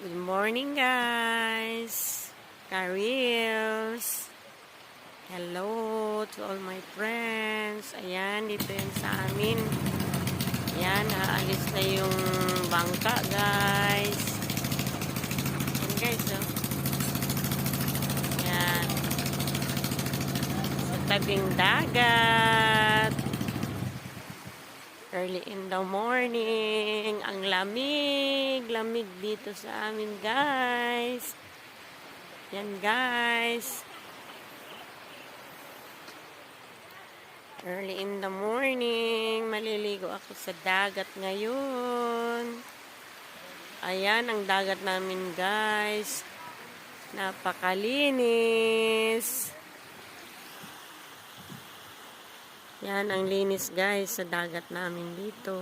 Good morning, guys. Careers. Hello to all my friends. Ayan, dito yan sa amin. Ayan, aalis na yung bangka, guys. Ayan, guys, oh. Ayan. Sa tabing dagat. Early in the morning. Ang lamig. Lamig dito sa amin, guys. Yan, guys. Early in the morning. Maliligo ako sa dagat ngayon. Ayan, ang dagat namin, guys. Napakalinis. Yan, ang linis, guys, sa dagat namin dito.